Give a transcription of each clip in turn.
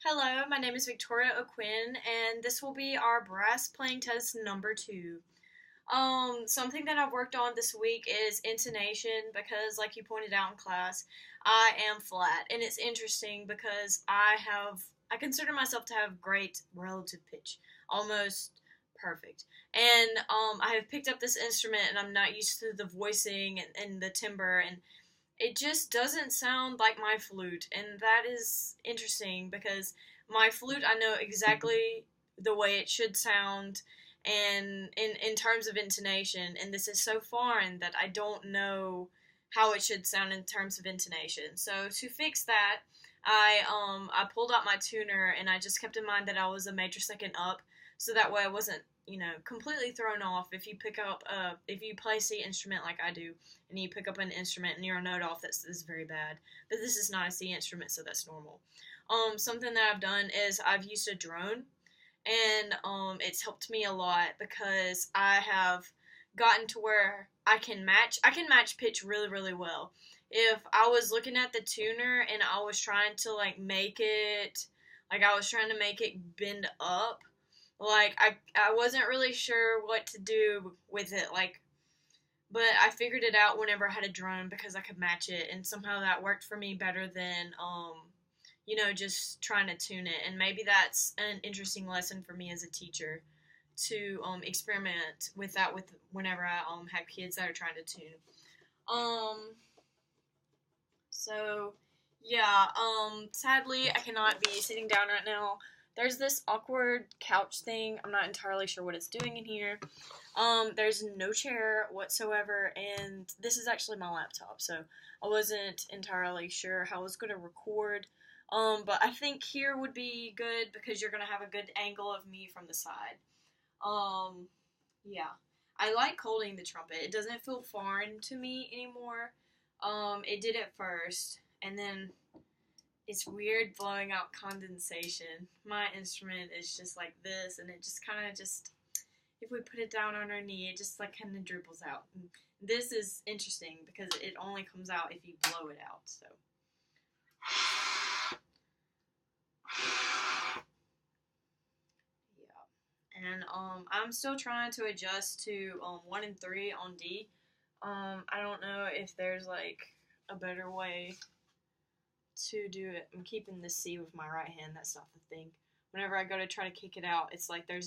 Hello, my name is Victoria O'Quinn, and this will be our brass playing test number 2. Something that I've worked on this week is intonation because, like you pointed out in class, I am flat, and it's interesting because I consider myself to have great relative pitch, almost perfect. And I have picked up this instrument, and I'm not used to the voicing and the timbre, and it just doesn't sound like my flute, and that is interesting because my flute I know exactly the way it should sound and in terms of intonation, and this is so foreign that I don't know how it should sound in terms of intonation. So to fix that, I pulled out my tuner and I just kept in mind that I was a major second up, so that way I wasn't completely thrown off if you play C instrument like I do and you pick up an instrument and you're a note off. That's very bad. But this is not a C instrument, so that's normal. Something that I've done is I've used a drone, and it's helped me a lot because I have gotten to where I can match pitch really really well. If I was looking at the tuner and I was trying to make it bend up, I wasn't really sure what to do with it, but I figured it out whenever I had a drone because I could match it, and somehow that worked for me better than just trying to tune it. And maybe that's an interesting lesson for me as a teacher to experiment with that with whenever I have kids that are trying to tune. Um, so yeah, sadly I cannot be sitting down right now. There's this awkward couch thing. I'm not entirely sure what it's doing in here. There's no chair whatsoever, and this is actually my laptop, so I wasn't entirely sure how I was going to record. But I think here would be good because you're going to have a good angle of me from the side. Um, yeah. I like holding the trumpet. It doesn't feel foreign to me anymore. It did at first, and then it's weird blowing out condensation. My instrument is just like this, and it just kind of if we put it down on our knee, it just kind of dribbles out. And this is interesting because it only comes out if you blow it out. So yeah, and I'm still trying to adjust to 1 and 3 on D. I don't know if there's a better way to do it. I'm keeping the C with my right hand. That's not the thing. Whenever I go to try to kick it out, it's like I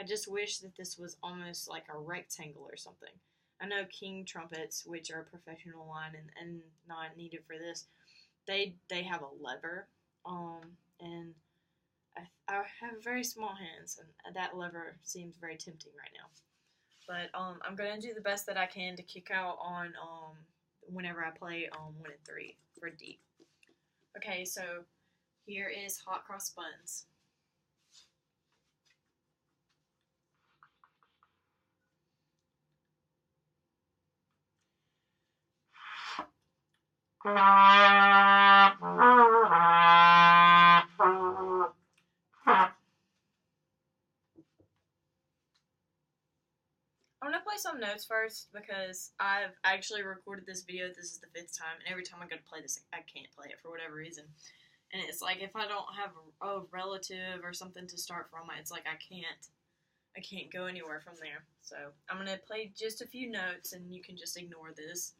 just wish that this was almost like a rectangle or something. I know king trumpets, which are a professional line and not needed for this, they have a lever, and I have very small hands, and that lever seems very tempting right now. But I'm gonna do the best that I can to kick out on whenever I play 1 and 3 for D. Okay, so here is hot cross buns. I'm going to play some notes first because I've actually recorded this video. This is the 5th time, and every time I go to play this, I can't play it for whatever reason. And it's like if I don't have a relative or something to start from, it's like I can't go anywhere from there. So I'm going to play just a few notes, and you can just ignore this.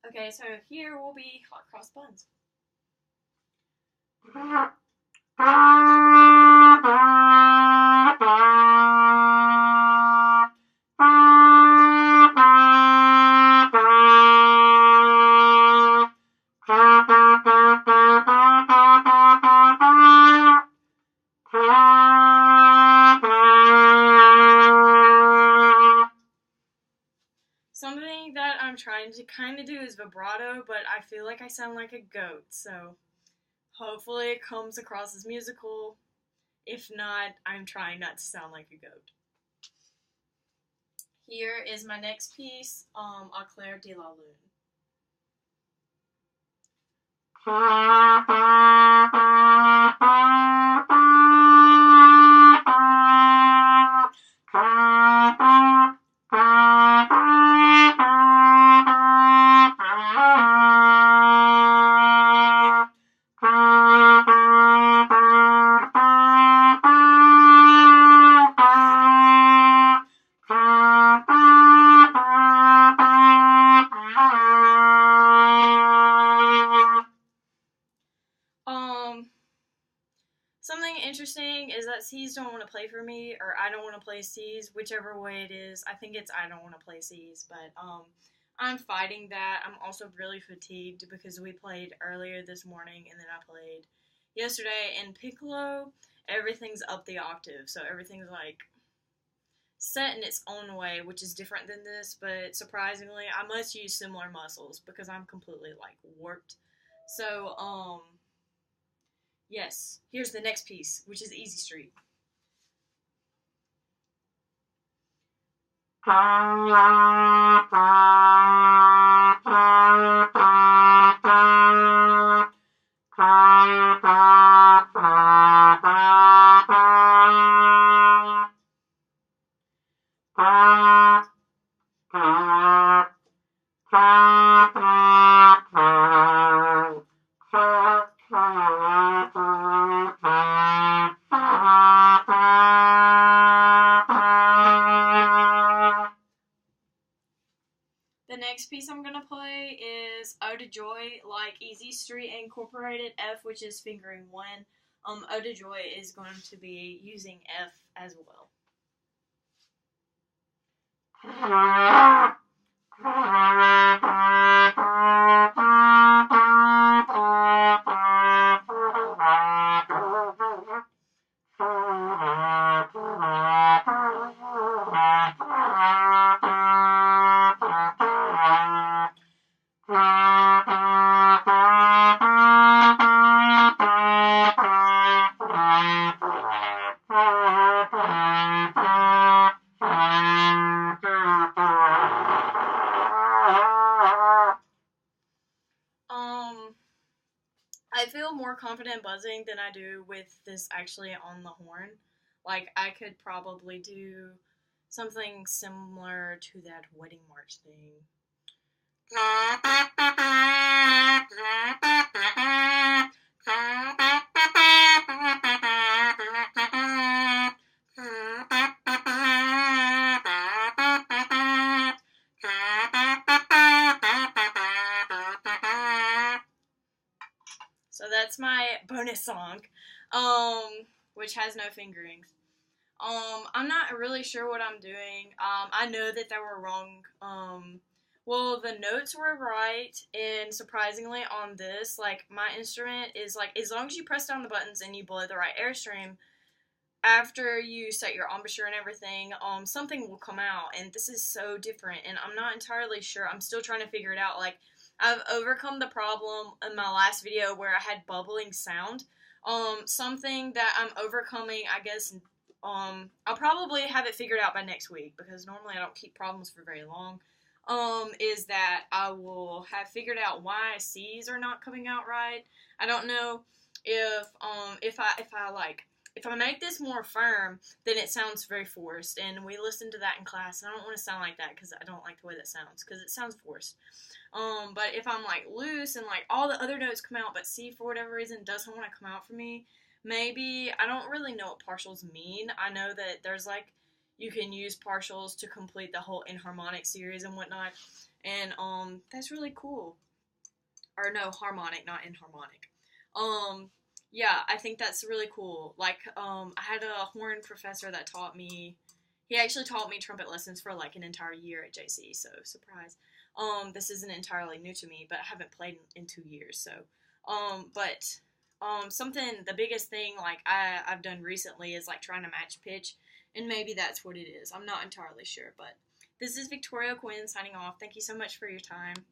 Okay, so here will be hot cross buns. Something that I'm trying to kind of do is vibrato, but I feel like I sound like a goat, so Hopefully it comes across as musical. If not, I'm trying not to sound like a goat. Here is my next piece, Au clair de la lune. Something interesting is that C's don't want to play for me, or I don't want to play C's, whichever way it is. I think it's I don't want to play C's, but I'm fighting that. I'm also really fatigued because we played earlier this morning, and then I played yesterday. In piccolo, everything's up the octave, so everything's like set in its own way, which is different than this, but surprisingly, I must use similar muscles because I'm completely like warped. So, yes, here's the next piece, which is Easy Street. The next piece I'm going to play is Ode to Joy, like Easy Street incorporated F, which is fingering 1. Ode to Joy is going to be using F as well. I feel more confident buzzing than I do with this actually on the horn. Like, I could probably do something similar to that wedding march thing. So that's my bonus song, which has no fingerings. I'm not really sure what I'm doing. I know that they were wrong. Well, the notes were right, and surprisingly on this, like, my instrument is, like, as long as you press down the buttons and you blow the right airstream, after you set your embouchure and everything, something will come out, and this is so different, and I'm not entirely sure. I'm still trying to figure it out. Like, I've overcome the problem in my last video where I had bubbling sound. Something that I'm overcoming, I guess, I'll probably have it figured out by next week, because normally I don't keep problems for very long, is that I will have figured out why C's are not coming out right. I don't know if I make this more firm, then it sounds very forced, and we listened to that in class, and I don't want to sound like that, because I don't like the way that sounds, because it sounds forced. But if I'm, like, loose, and, like, all the other notes come out, but C, for whatever reason, doesn't want to come out for me, maybe, I don't really know what partials mean. I know that there's, like, you can use partials to complete the whole inharmonic series and whatnot, and, that's really cool. Or, no, harmonic, not inharmonic. Yeah, I think that's really cool. Like, I had a horn professor that taught me, he actually taught me trumpet lessons for, like, an entire year at JC, so, surprise. This isn't entirely new to me, but I haven't played in 2 years, so, the biggest thing, like, I've done recently is, like, trying to match pitch, and maybe that's what it is. I'm not entirely sure, but this is Victoria Quinn signing off. Thank you so much for your time.